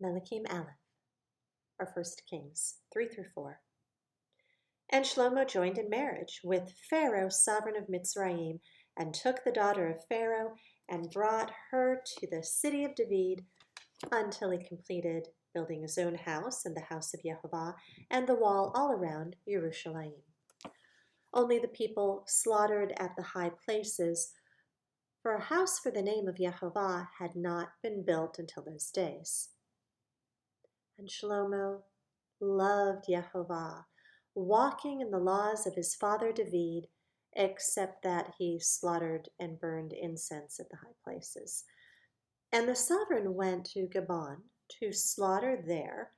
Melachim Aleph, or 1 Kings 3 through 4. And Shlomo joined in marriage with Pharaoh, sovereign of Mitzrayim, and took the daughter of Pharaoh and brought her to the city of David until he completed building his own house and the house of Yehovah and the wall all around Jerusalem. Only the people slaughtered at the high places, for a house for the name of Yehovah had not been built until those days. And Shlomo loved Yehovah, walking in the laws of his father David, except that he slaughtered and burned incense at the high places. And the sovereign went to Gabon to slaughter there,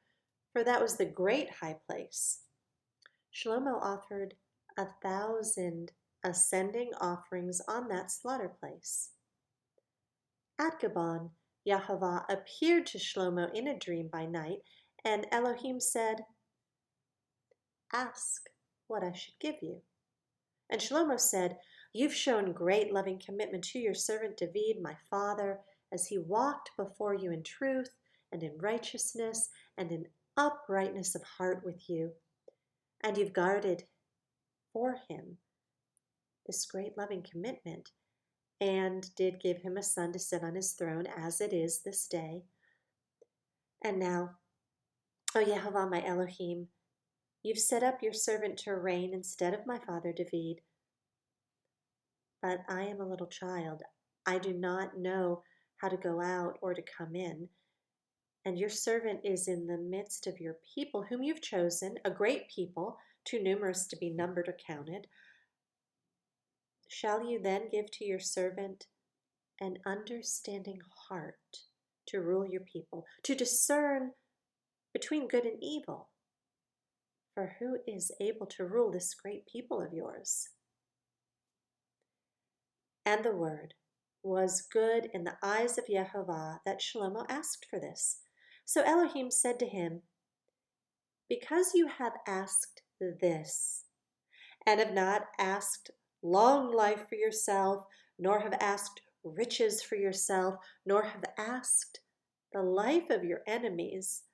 for that was the great high place. Shlomo offered 1,000 ascending offerings on that slaughter place. At Gabon, Yehovah appeared to Shlomo in a dream by night, and Elohim said, "Ask what I should give you." And Shlomo said, "You've shown great loving commitment to your servant David, my father, as he walked before you in truth and in righteousness and in uprightness of heart with you. And you've guarded for him this great loving commitment, and did give him a son to sit on his throne, as it is this day. And now, O Yehovah, my Elohim, you've set up your servant to reign instead of my father David. But I am a little child. I do not know how to go out or to come in. And your servant is in the midst of your people, whom you've chosen, a great people, too numerous to be numbered or counted. Shall you then give to your servant an understanding heart to rule your people, to discern between good and evil? For who is able to rule this great people of yours?" And the word was good in the eyes of Yehovah that Shlomo asked for this. So Elohim said to him, "Because you have asked this, and have not asked long life for yourself, nor have asked riches for yourself, nor have asked the life of your enemies,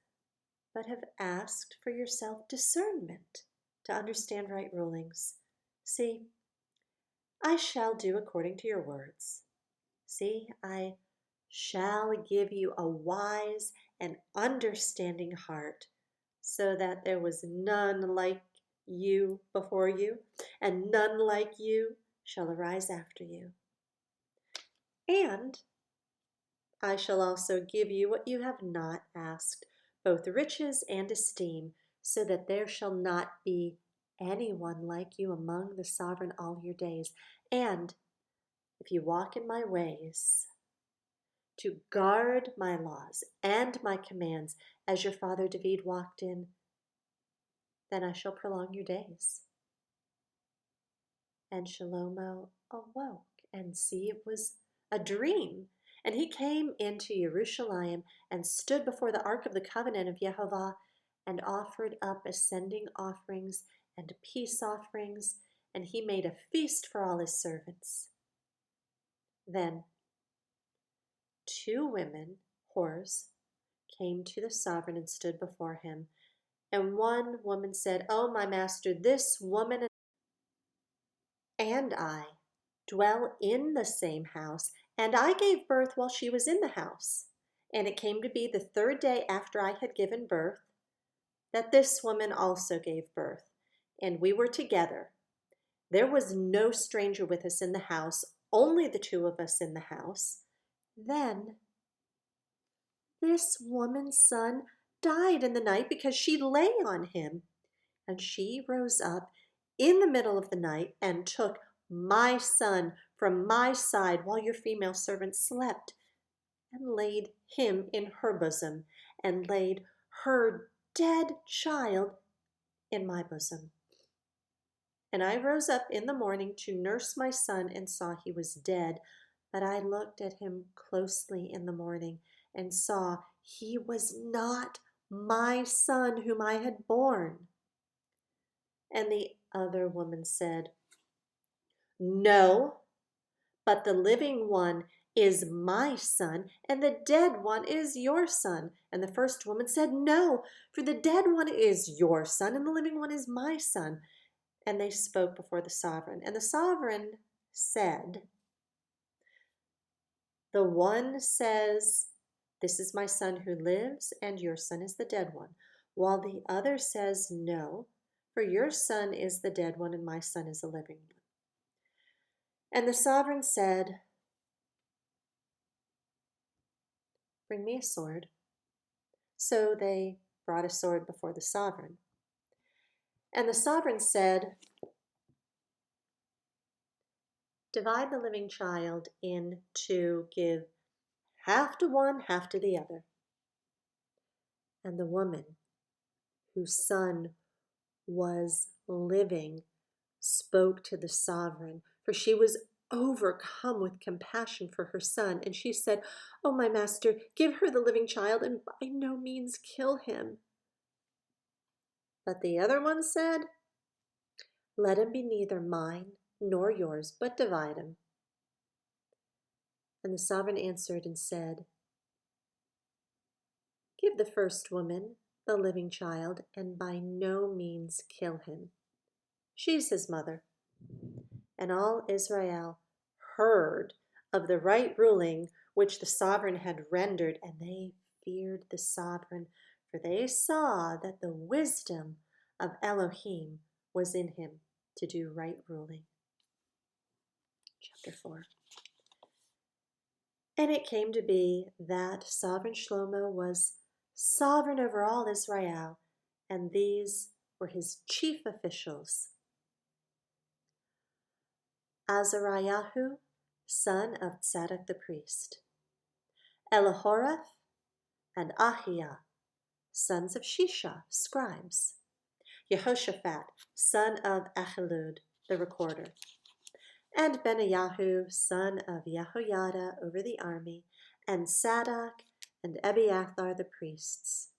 but have asked for yourself discernment to understand right rulings. See, I shall do according to your words. See, I shall give you a wise and understanding heart, so that there was none like you before you, and none like you shall arise after you. And I shall also give you what you have not asked, both riches and esteem, so that there shall not be anyone like you among the sovereign all your days. And if you walk in my ways, to guard my laws and my commands, as your father David walked in, then I shall prolong your days." And Shlomo awoke, and see, it was a dream. And he came into Jerusalem and stood before the ark of the covenant of Yehovah, and offered up ascending offerings and peace offerings, and he made a feast for all his servants. Then 2 women, whores, came to the sovereign and stood before him. And one woman said, "Oh, my master, this woman and I dwell in the same house, and I gave birth while she was in the house. And it came to be the 3rd day after I had given birth that this woman also gave birth, and we were together. There was no stranger with us in the house, only the 2 of us in the house. Then this woman's son died in the night because she lay on him. And she rose up in the middle of the night and took my son from my side while your female servant slept, and laid him in her bosom, and laid her dead child in my bosom. And I rose up in the morning to nurse my son, and saw he was dead. But I looked at him closely in the morning, and saw he was not my son whom I had borne." And the other woman said, "No, but the living one is my son, and the dead one is your son. And the first woman said, No, for the dead one is your son, and the living one is my son. And they spoke before the sovereign. And the sovereign said, The one says, This is my son who lives, and your son is the dead one. While the other says, No, for your son is the dead one, and my son is the living one. And the sovereign said, Bring me a sword. So they brought a sword before the sovereign. And the sovereign said, Divide the living child into, give half to one, half to the other. And the woman whose son was living spoke to the sovereign, for she was overcome with compassion for her son. And she said, Oh, my master, give her the living child, and by no means kill him. But the other one said, Let him be neither mine nor yours, but divide him. And the sovereign answered and said, Give the first woman the living child, and by no means kill him. She's his mother. And all Israel heard of the right ruling which the sovereign had rendered, and they feared the sovereign, for they saw that the wisdom of Elohim was in him to do right ruling. Chapter 4. And it came to be that sovereign Shlomo was sovereign over all Israel, and these were his chief officials: Azariahu, son of Tzadok the priest; Elihorath and Ahiah, sons of Shisha, scribes; Jehoshaphat, son of Achilud, the recorder; and Benaiyahu, son of Jehoiada, over the army; and Sadok and Abiathar, the priests;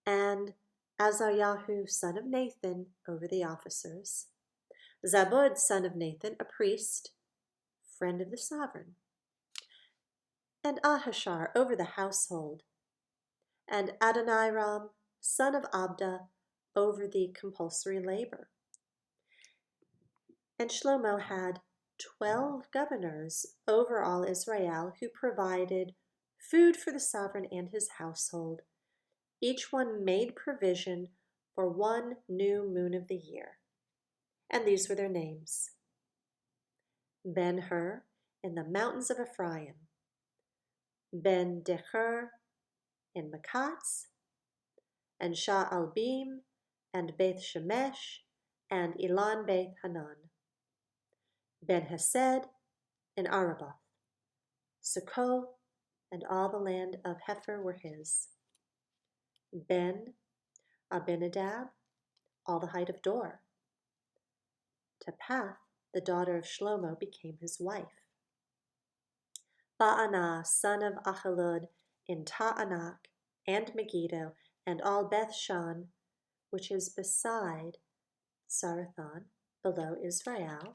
and Azariahu, son of Nathan, over the officers; Zabud, son of Nathan, a priest, friend of the sovereign; and Ahashar over the household; and Adoniram, son of Abda, over the compulsory labor. And Shlomo had 12 governors over all Israel, who provided food for the sovereign and his household. Each one made provision for one new moon of the year. And these were their names: Ben-Hur in the mountains of Ephraim, Ben-Decher in Makatz, and Sha'albim, and Beth-Shemesh, and Elon Beth Hanan; Ben-Hesed in Araboth; Succoth and all the land of Hepher were his; Ben-Abinadab, all the height of Dor; Tapath, the daughter of Shlomo, became his wife; Ba'anah, son of Achilud, in Ta'anak and Megiddo, and all Beth-Shan, which is beside Sarathon, below Israel,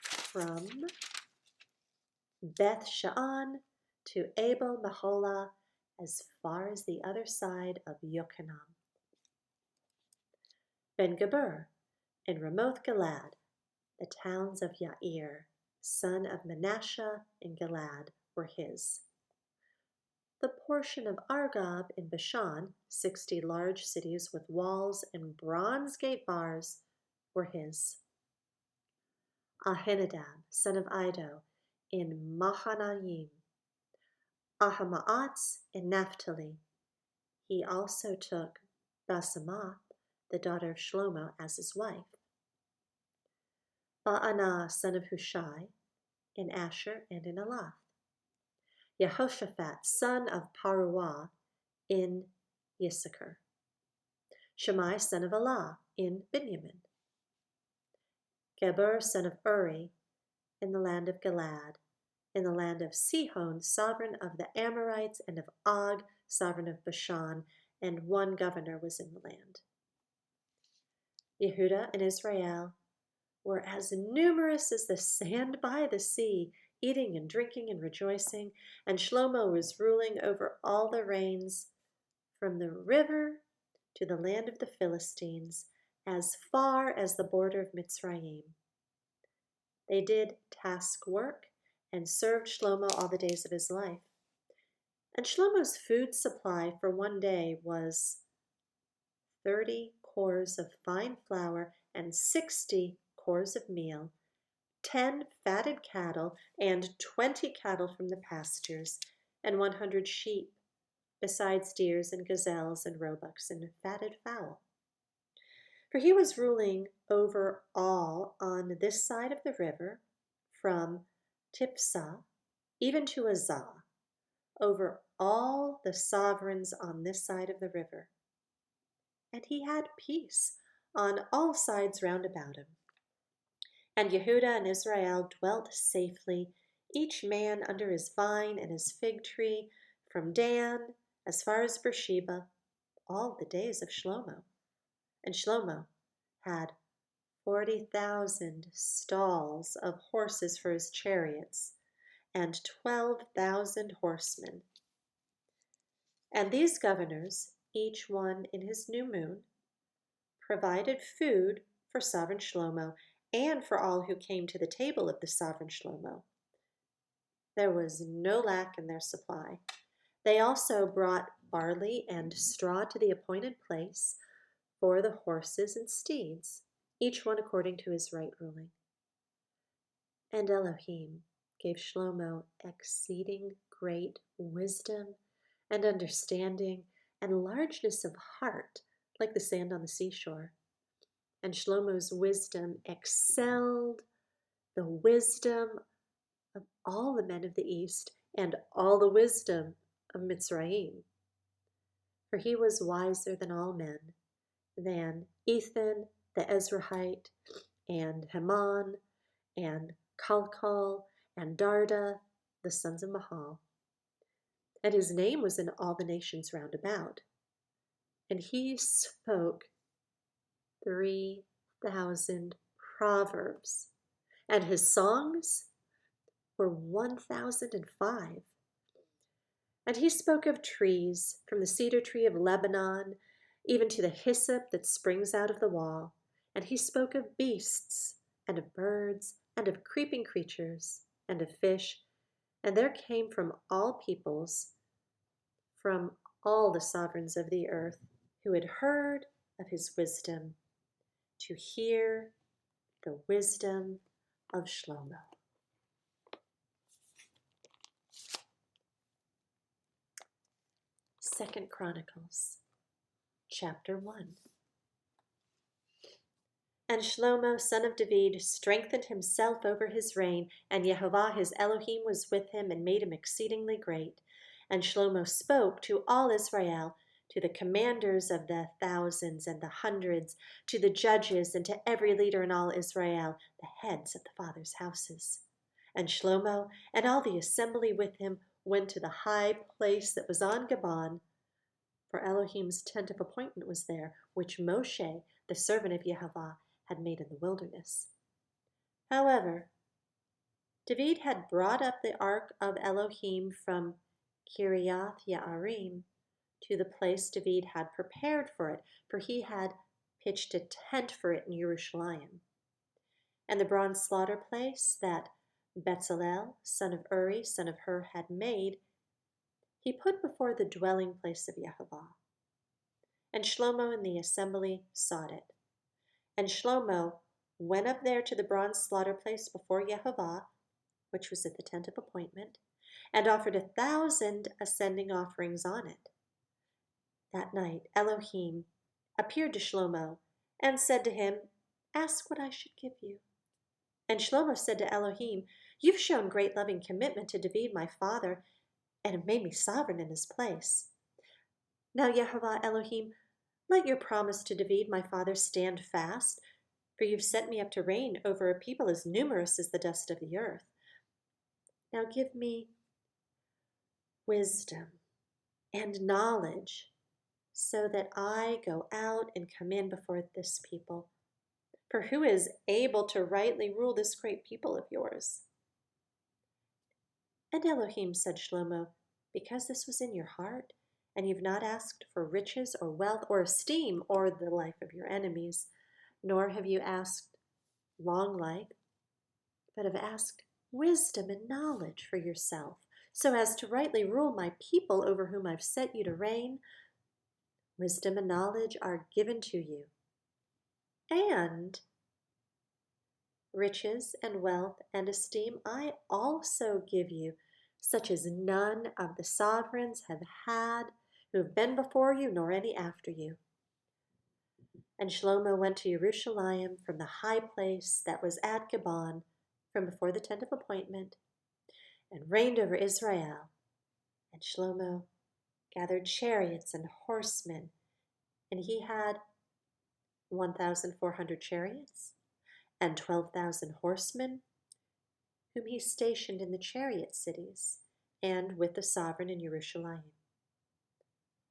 from Beth-Sha'an to Abel Meholah, as far as the other side of Yokneam; Ben-Geber in Ramoth Gilad, the towns of Yair, son of Manasseh in Gilad, were his; the portion of Argob in Bashan, 60 large cities with walls and bronze gate bars, were his; Ahinadab, son of Iddo, in Mahanaim; Ahamaatz in Naphtali. He also took Basemath, the daughter of Shlomo, as his wife; Ba'anah, son of Hushai, in Asher and in Elath; Yehoshaphat, son of Paruah, in Issachar; Shammai, son of Elah, in Benjamin; Geber, son of Uri, in the land of Gilad; in the land of Sihon, sovereign of the Amorites, and of Og, sovereign of Bashan, and one governor was in the land. Yehudah and Israel were as numerous as the sand by the sea, eating and drinking and rejoicing, and Shlomo was ruling over all the reigns from the river to the land of the Philistines, as far as the border of Mitzrayim. They did task work and served Shlomo all the days of his life. And Shlomo's food supply for one day was 30 cores of fine flour and 60 cores of meal, 10 fatted cattle and 20 cattle from the pastures, and 100 sheep, besides deers and gazelles and roebucks and fatted fowl. For he was ruling over all on this side of the river, from Tipsah even to Azah, over all the sovereigns on this side of the river. And he had peace on all sides round about him. And Yehudah and Israel dwelt safely, each man under his vine and his fig tree, from Dan as far as Beersheba, all the days of Shlomo. And Shlomo had 40,000 stalls of horses for his chariots, and 12,000 horsemen. And these governors, each one in his new moon, provided food for sovereign Shlomo and for all who came to the table of the sovereign Shlomo. There was no lack in their supply. They also brought barley and straw to the appointed place for the horses and steeds, each one according to his right ruling. And Elohim gave Shlomo exceeding great wisdom and understanding and largeness of heart, like the sand on the seashore. And Shlomo's wisdom excelled the wisdom of all the men of the East and all the wisdom of Mitzrayim. For he was wiser than all men, than Ethan the Ezrahite, and Heman, and Kalkal, and Darda, the sons of Mahal. And his name was in all the nations round about. And he spoke 3,000 proverbs, and his songs were 1,005. And he spoke of trees, from the cedar tree of Lebanon, even to the hyssop that springs out of the wall. And he spoke of beasts, and of birds, and of creeping creatures, and of fish. And there came from all peoples, from all the sovereigns of the earth, who had heard of his wisdom, to hear the wisdom of Shlomo. Second Chronicles, chapter 1. And Shlomo, son of David, strengthened himself over his reign, and Yehovah his Elohim was with him and made him exceedingly great. And Shlomo spoke to all Israel, to the commanders of the thousands and the hundreds, to the judges, and to every leader in all Israel, the heads of the fathers' houses. And Shlomo and all the assembly with him went to the high place that was on Gabon, for Elohim's tent of appointment was there, which Moshe, the servant of Yehovah, had made in the wilderness. However, David had brought up the ark of Elohim from Kiriath Yearim to the place David had prepared for it, for he had pitched a tent for it in Jerusalem. And the bronze slaughter place that Bezalel, son of Uri, son of Hur, had made, he put before the dwelling place of Yehovah. And Shlomo and the assembly sought it. And Shlomo went up there to the bronze slaughter place before Yehovah, which was at the tent of appointment, and offered 1,000 ascending offerings on it. That night Elohim appeared to Shlomo and said to him, "Ask what I should give you." And Shlomo said to Elohim, "You've shown great loving commitment to David my father, and have made me sovereign in his place. Now, Yehovah Elohim, let your promise to David my father stand fast, for you've set me up to reign over a people as numerous as the dust of the earth. Now give me wisdom and knowledge, so that I go out and come in before this people. For who is able to rightly rule this great people of yours?" And Elohim said, Shlomo, because this was in your heart, and you've not asked for riches or wealth or esteem or the life of your enemies, nor have you asked long life, but have asked wisdom and knowledge for yourself, so as to rightly rule my people over whom I've set you to reign, wisdom and knowledge are given to you. And riches and wealth and esteem I also give you, such as none of the sovereigns have had who have been before you, nor any after you. And Shlomo went to Jerusalem from the high place that was at Gibeon, from before the tent of appointment, and reigned over Israel. And Shlomo gathered chariots and horsemen, and he had 1,400 chariots and 12,000 horsemen, whom he stationed in the chariot cities, and with the sovereign in Jerusalem.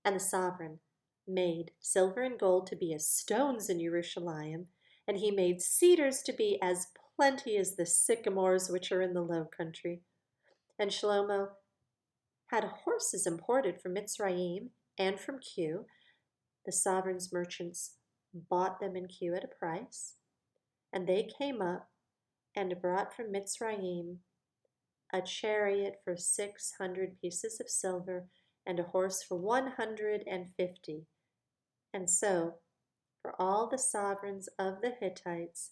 And the sovereign made silver and gold to be as stones in Jerusalem, and he made cedars to be as plenty as the sycamores which are in the low country. And Shlomo had horses imported from Mitzrayim and from Cu. The sovereign's merchants bought them in Cu at a price, and they came up and brought from Mitzrayim a chariot for 600 pieces of silver, and a horse for 150. And so, for all the sovereigns of the Hittites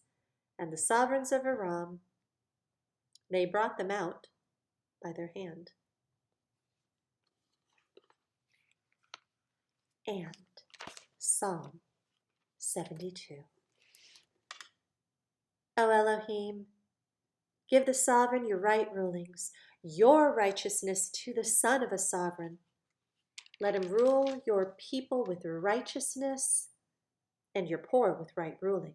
and the sovereigns of Aram, they brought them out by their hand. And Psalm 72. O Elohim, give the sovereign your right rulings, your righteousness to the son of a sovereign. Let him rule your people with righteousness, and your poor with right ruling.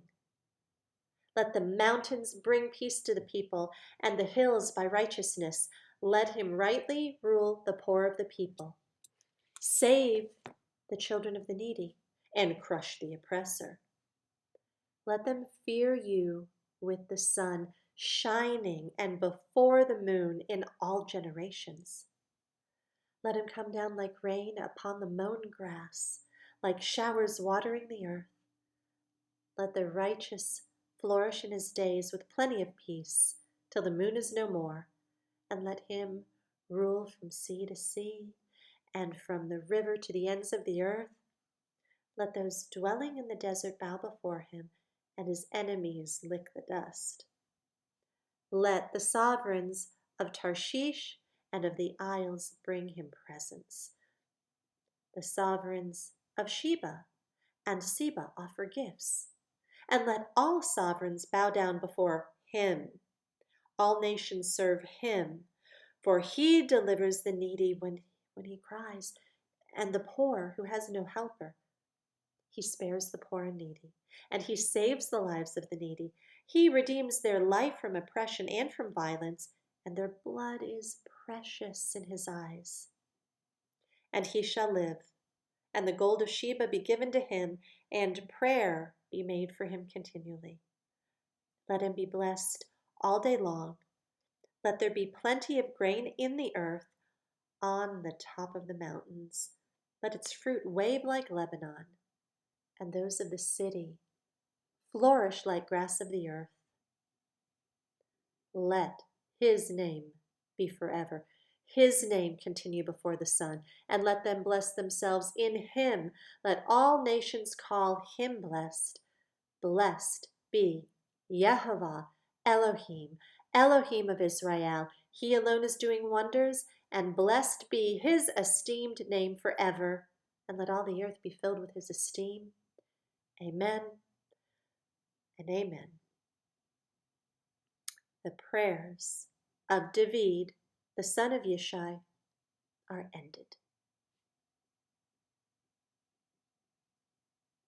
Let the mountains bring peace to the people, and the hills by righteousness. Let him rightly rule the poor of the people. Save the children of the needy, and crush the oppressor. Let them fear you with the sun shining, and before the moon in all generations. Let him come down like rain upon the mown grass, like showers watering the earth. Let the righteous flourish in his days with plenty of peace, till the moon is no more, and let him rule from sea to sea, and from the river to the ends of the earth. Let those dwelling in the desert bow before him, and his enemies lick the dust. Let the sovereigns of Tarshish and of the isles bring him presents. The sovereigns of Sheba and Seba offer gifts. And let all sovereigns bow down before him. All nations serve him, for he delivers the needy when he cries, and the poor who has no helper. He spares the poor and needy, and he saves the lives of the needy. He redeems their life from oppression and from violence, and their blood is precious in his eyes. And he shall live, and the gold of Sheba be given to him, and prayer be made for him continually. Let him be blessed all day long. Let there be plenty of grain in the earth on the top of the mountains. Let its fruit wave like Lebanon, and those of the city flourish like grass of the earth. Let his name be forever. His name continue before the sun, and let them bless themselves in him. Let all nations call him blessed. Blessed be Yehovah, Elohim, Elohim of Israel. He alone is doing wonders, and blessed be his esteemed name forever. And let all the earth be filled with his esteem. Amen and amen. The prayers of David, the son of Yishai, are ended.